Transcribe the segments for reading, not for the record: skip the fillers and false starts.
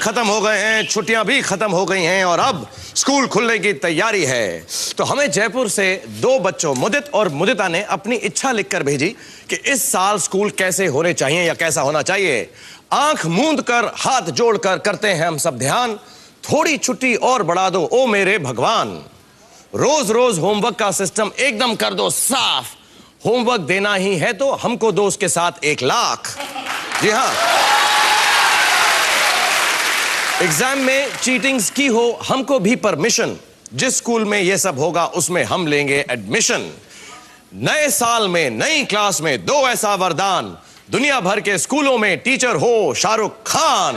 खत्म हो गए हैं, छुट्टियां भी खत्म हो गई हैं और अब स्कूल खुलने की तैयारी है। तो हमें जयपुर से दो बच्चों मुदित और मुदिता ने अपनी इच्छा लिखकर भेजी कि इस साल स्कूल कैसे होने चाहिए या कैसा होना चाहिए। आंख मूंद कर हाथ जोड़कर करते हैं हम सब ध्यान, थोड़ी छुट्टी और बढ़ा दो ओ मेरे भगवान। रोज रोज होमवर्क का सिस्टम एकदम कर दो साफ, होमवर्क देना ही है तो हमको दो उसके साथ 1 लाख। जी हाँ, एग्जाम में चीटिंग्स की हो हमको भी परमिशन, जिस स्कूल में ये सब होगा उसमें हम लेंगे एडमिशन। नए साल में नई क्लास में दो ऐसा वरदान, दुनिया भर के स्कूलों में टीचर हो शाहरुख खान।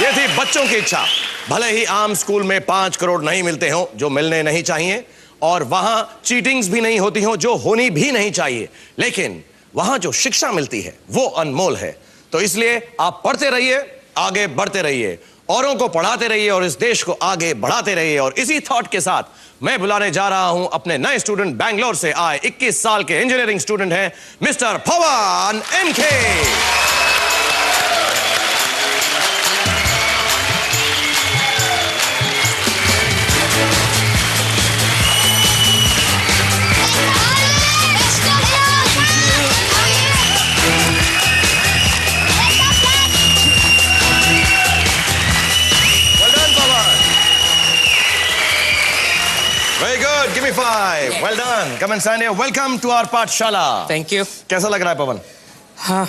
ये थी बच्चों की इच्छा। भले ही आम स्कूल में 5 करोड़ नहीं मिलते हो जो मिलने नहीं चाहिए, और वहां चीटिंग्स भी नहीं होती हो जो होनी भी नहीं चाहिए, लेकिन वहां जो शिक्षा मिलती है वो अनमोल है। तो इसलिए आप पढ़ते रहिए, आगे बढ़ते रहिए, औरों को पढ़ाते रहिए और इस देश को आगे बढ़ाते रहिए। और इसी थॉट के साथ मैं बुलाने जा रहा हूं अपने नए स्टूडेंट, बैंगलोर से आए 21 साल के इंजीनियरिंग स्टूडेंट हैं mister Pawan MK. Very good, give me 5. Well done. Come and stand here. Welcome to our पाठशाला. Thank you. कैसा लग रहा है पवन? हाँ.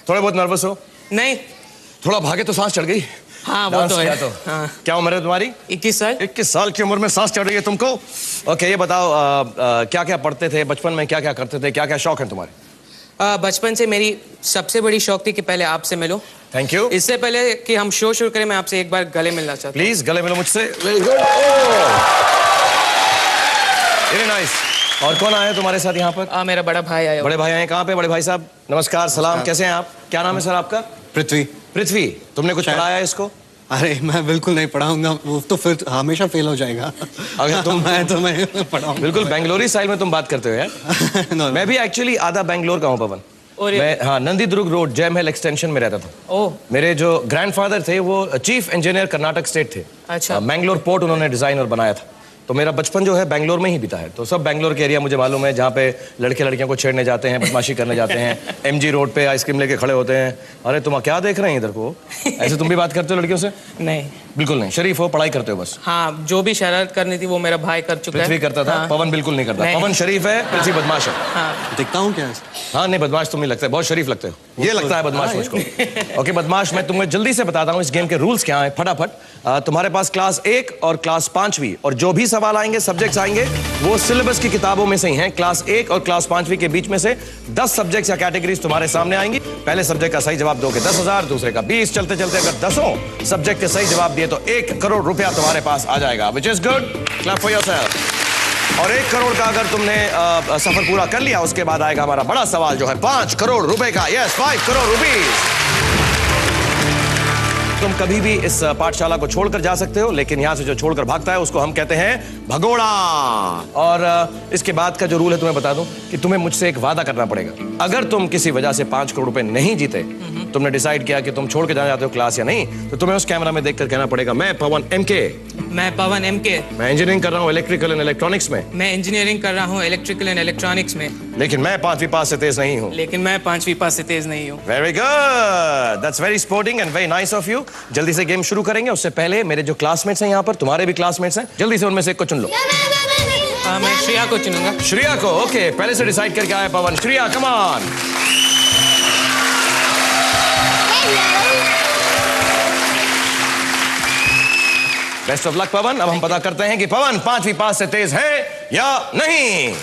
थोड़े बहुत नर्वस हो? नहीं. थोड़ा भागे तो सांस चढ़ गई? हाँ, वो तो है. तो. हाँ. क्या उम्र है तुम्हारी? 21 साल. 21 साल की उम्र में सांस चढ़ रही है तुमको? ओके, ये बताओ क्या क्या पढ़ते थे बचपन में, क्या क्या करते थे, क्या क्या शौक है तुम्हारे? बचपन से मेरी सबसे बड़ी शौक थी कि पहले आपसे मिलो. Thank you. इससे पहले कि हम शो शुरू करें, मैं आपसे एक बार गले मिलना चाहता हूँ. प्लीज गले मिलो मुझसे. Very good. Very nice. और कौन आया तुम्हारे साथ यहाँ पर? मेरा बड़ा भाई आया. बड़े भाई आए. कहाँ पे बड़े भाई साहब? नमस्कार, सलाम. कैसे हैं आप? क्या नाम है सर आपका? पृथ्वी. पृथ्वी, तुमने कुछ पढ़ाया इसको? अरे मैं बिल्कुल नहीं पढ़ाऊंगा, वो तो फिर हमेशा फेल हो जाएगा. अगर तुम मैं पढ़ाऊंगा. बिल्कुल बेंगलोरी स्टाइल में तुम बात करते हो यार. no. मैं भी एक्चुअली आधा बेंगलोर का हूँ पवन. मैं हाँ नंदीदुर्ग रोड जय महल एक्सटेंशन में रहता था. ओह. मेरे जो ग्रैंडफादर थे वो चीफ इंजीनियर कर्नाटक स्टेट थे. अच्छा. मैंगलोर पोर्ट उन्होंने डिजाइन और बनाया था. तो मेरा बचपन जो है बेंगलोर में ही बीता है. तो सब बेंगलोर के एरिया मुझे मालूम है, जहाँ पे लड़के लड़कियों को छेड़ने जाते हैं, बदमाशी करने जाते हैं, एमजी रोड पे आइसक्रीम लेके खड़े होते हैं. अरे तुम क्या देख रहे हैं इधर को? ऐसे तुम भी बात करते हो लड़कियों से? नहीं, बिल्कुल नहीं. शरीफ हो, पढ़ाई करते हो बस. हाँ, जो भी शरारत करनी थी वो मेरा भाई कर चुका है. पृथ्वी करता था. हाँ. पवन बिल्कुल नहीं करता. पवन शरीफ है, पृथ्वी बदमाश है. हाँ. दिखता हूँ क्या? हाँ नहीं, बदमाश तुम नहीं लगते, बहुत शरीफ लगते हो. ये लगता है बदमाश मुझको. ओके बदमाश, मैं तुम्हें जल्दी से बताता हूँ इस गेम के रूल्स क्या हैं फटाफट. तुम्हारे पास क्लास 1 और क्लास 5वीं और जो भी सवाल आएंगे, सब्जेक्ट्स आएंगे, वो सिलेबस की किताबों में से ही हैं. क्लास 1 और क्लास 5वीं के बीच में से 10 सब्जेक्ट्स या कैटेगरीज तुम्हारे सामने आएंगी. पहले सब्जेक्ट का सही जवाब दोगे 10,000, दूसरे का 20. चलते चलते अगर 10 सब्जेक्ट के सही जवाब दिए तो 1 करोड़ रुपया तुम्हारे पास आ जाएगा. Which is good. Clap for yourself. और 1 करोड़ का अगर तुमने सफर पूरा कर लिया, उसके बाद आएगा हमारा बड़ा सवाल जो है 5 करोड़ रुपए का. Yes, 5 crore rupees. तुम कभी भी इस पाठशाला को छोड़कर जा सकते हो, लेकिन यहां से जो छोड़कर भागता है उसको हम कहते हैं भगोड़ा. और इसके बाद का जो रूल है तुम्हें बता दूं कि तुम्हें मुझसे एक वादा करना पड़ेगा. अगर तुम किसी वजह से 5 करोड़ रुपए नहीं जीते, तुमने डिसाइड किया कि तुम छोड़ के जाना चाहते हो क्लास या नहीं, तो तुम्हें उस कैमरा में देखकर कहना पड़ेगा मैं पवन एमके. मैं पवन एमके. मैं इंजीनियरिंग कर रहा हूँ इलेक्ट्रिकल एंड इलेक्ट्रॉनिक्स में. मैं इंजीनियरिंग कर रहा हूँ इलेक्ट्रिकल एंड इलेक्ट्रॉनिक्स में. लेकिन मैं 5वीं पास से तेज नहीं हूँ. लेकिन मैं 5वीं पास से तेज नहीं हूँ. Very good. That's very sporting and very nice of you. जल्दी से गेम शुरू करेंगे. उससे पहले मेरे जो क्लासमेट्स हैं यहाँ पर, तुम्हारे भी क्लासमेट्स हैं, जल्दी से उनमें से एक को चुन लो. मैं श्रेया को चुनूंगा. श्रेया को. ओके, पहले से डिसाइड करके आया Pavan. Shreya, come on. Best of luck Pavan. अब हम पता करते हैं कि पवन 5वीं पास से तेज है या नहीं.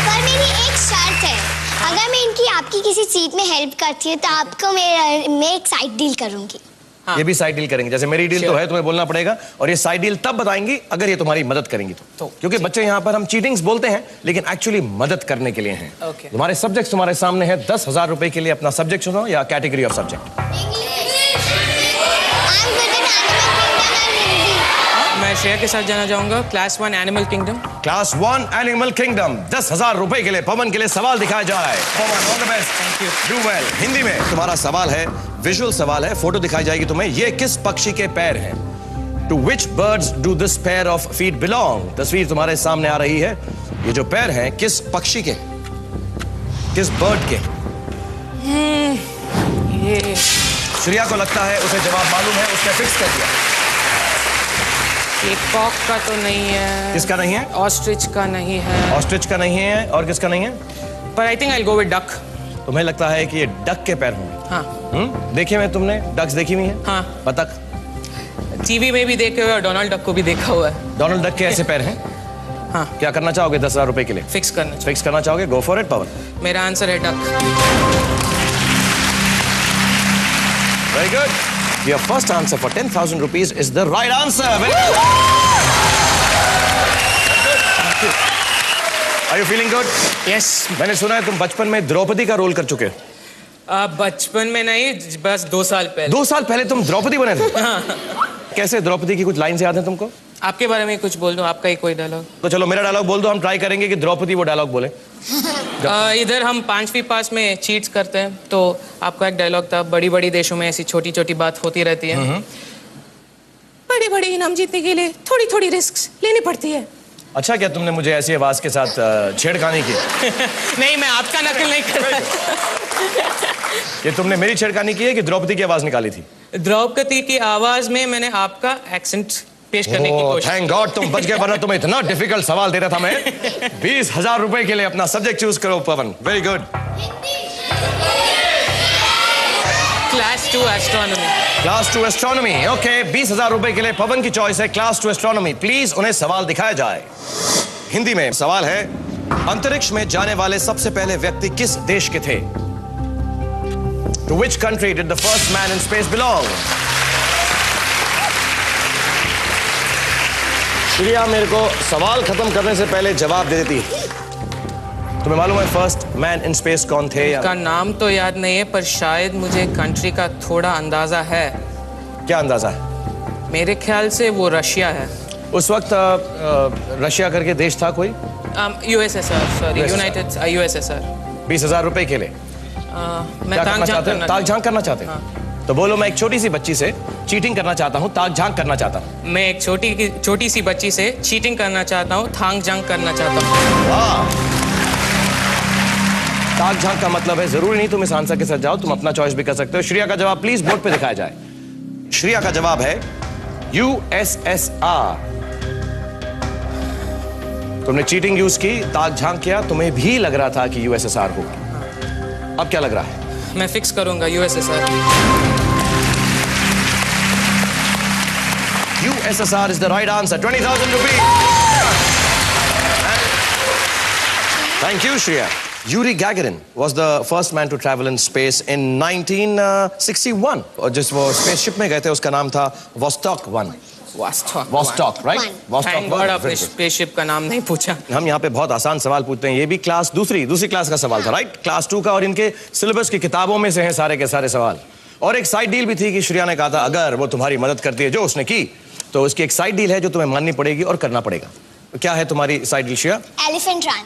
पर मेरी एक शर्त है, अगर मैं इनकी आपकी किसी चीज में हेल्प करती हूँ तो आपको मैं एक साइड डील करूंगी. हाँ. ये भी साइड डील करेंगे. जैसे मेरी डील तो है, तुम्हें बोलना पड़ेगा. और ये साइड डील तब बताएंगी अगर ये तुम्हारी मदद करेंगी तो. क्योंकि बच्चे यहाँ पर हम चीटिंग्स बोलते हैं, लेकिन एक्चुअली मदद करने के लिए हैं. तुम्हारे सब्जेक्ट तुम्हारे सामने है. 10,000 रुपए के लिए अपना सब्जेक्ट चुनो या कैटेगरी ऑफ सब्जेक्ट. मैं मैं श्रेया के साथ जाना चाहूंगा class 1 animal kingdom. Class 1 animal kingdom. 10,000 रुपए के लिए पवन के लिए सवाल दिखाया जाए। Pavan, all the best. Thank you. Do well. Hindi में तुम्हारा सवाल है, विजुअल सवाल है, फोटो दिखाई जाएगी तुम्हें। ये किस पक्षी के पैर हैं? To which birds do this pair of feet belong? तस्वीर तुम्हारे सामने आ रही है। ये जो पैर हैं किस पक्षी के, किस बर्ड के? ये श्रेया को लगता है उसे जवाब मालूम है, उसने फिक्स कर दिया। कॉक का तो नहीं है। किसका नहीं है? ऑस्ट्रिच का नहीं है। ऑस्ट्रिच का नहीं है। और किसका नहीं है? पर I think I go with duck. तुम्हें लगता है कि ये डक के पैर होंगे? हाँ। देखे हुए तुमने डक्स देखी हुई है? हाँ। बतख? टीवी में भी देखे हुए और डोनाल्ड डक को भी देखा हुआ है। डोनाल्ड डक के ऐसे पैर हैं? हाँ। क्या करना चाहोगे 10,000 रुपए के लिए? फिक्स करना चाहिए। फिक्स करना चाहोगे? गो फॉर इट पवन। मेरा आंसर है duck. Very good. Your first answer for 10,000 rupees is the right answer. Very good. Are you feeling good? Yes. मैंने सुना है तुम बचपन में द्रौपदी का रोल कर चुके हो। बचपन में नहीं, बस 2 साल पहले। 2 साल पहले तुम द्रौपदी बने थे? कैसे? द्रौपदी की कुछ लाइन्स याद है तुमको? आपके बारे में कुछ बोल दो, आपका ही कोई डायलॉग। तो चलो मेरा डायलॉग बोल दो, हम ट्राई करेंगे कि द्रौपदी वो डायलॉग बोले। इधर हम 5वीं पास में चीट्स करते हैं, तो आपका एक डायलॉग था, बड़ी बड़ी देशों में ऐसी छोटी छोटी बात होती रहती है, बड़े बड़े इनाम जीतने के लिए थोड़ी थोड़ी रिस्क लेनी पड़ती है। अच्छा, क्या तुमने मुझे ऐसी आवाज के साथ छेड़खानी की? नहीं, मैं आपका नकल नहीं कर रहा। ये तुमने मेरी छेड़खानी की है कि द्रौपदी की आवाज निकाली थी? द्रौपदी की आवाज में मैंने आपका एक्सेंट पेश करने की कोशिश। थैंक गॉड तुम बच गए, वरना तुम्हें इतना डिफिकल्ट सवाल दे रहा था मैं। 20,000 रुपए के लिए अपना सब्जेक्ट चूज करो Pavan. Very good. Class 2 astronomy. Class 2 astronomy. Okay, 20,000 रुपए के लिए पवन की चॉइस है क्लास 2 एस्ट्रोनॉमी। प्लीज उन्हें सवाल दिखाया जाए। हिंदी में सवाल है, अंतरिक्ष में जाने वाले सबसे पहले व्यक्ति किस देश के थे? To which country did the first man in space belong? Shreya मेरे को सवाल खत्म करने से पहले जवाब दे देती है। तुम्हें मालूम है फर्स्ट मैन इन स्पेस कौन थे? उसका नाम तो याद नहीं है, पर शायद मुझे कंट्री का थोड़ा अंदाजा है। क्या अंदाजा है? मेरे ख्याल से वो रशिया है। उस वक्त रशिया करके देश था कोई? USSR, sorry, United USSR. 20,000 रुपए के लिए मैं क्या ताक करना झांक चाहते हैं? ताक झांक करना चाहते हैं? तो बोलो, मैं एक छोटी सी बच्ची से चीटिंग करना चाहता हूँ, ताक झांक करना चाहता हूँ। मैं एक छोटी सी बच्ची से चीटिंग करना चाहता हूँ, थांग झांक करना चाहता हूँ। वाह! ताक झांक का मतलब है, जरूरी नहीं तुम इस आंसर के साथ जाओ, तुम अपना चॉइस भी कर सकते हो। श्रेया का जवाब प्लीज बोर्ड पे दिखाया जाए। श्रेया का जवाब है यूएसएसआर। तुमने चीटिंग यूज की, ताक झांक किया, तुम्हें भी लग रहा था कि यूएसएसआर होगा। अब क्या लग रहा है? मैं फिक्स करूंगा USSR. USSR is the right answer. 20,000 rupees. Thank you, Shreya. Yuri Gagarin was the first man to travel in space in 1961. और जिस वो स्पेसशिप में गए थे उसका नाम था Vostok 1. Vostok, right? Thank God आपने स्पेसशिप का नाम नहीं पूछा। हम यहाँ पे बहुत आसान सवाल पूछते हैं। ये भी क्लास दूसरी क्लास का सवाल था, राइट? क्लास 2 का, और इनके सिलेबस की किताबों में से हैं सारे के सारे सवाल। और एक साइड डील भी थी कि श्रेया ने कहा था अगर वो तुम्हारी मदद करती है, जो उसने की, तो उसकी एक साइड डील है जो तुम्हें माननी पड़ेगी और करना पड़ेगा। क्या है तुम्हारी side deal Shreya? Elephant run.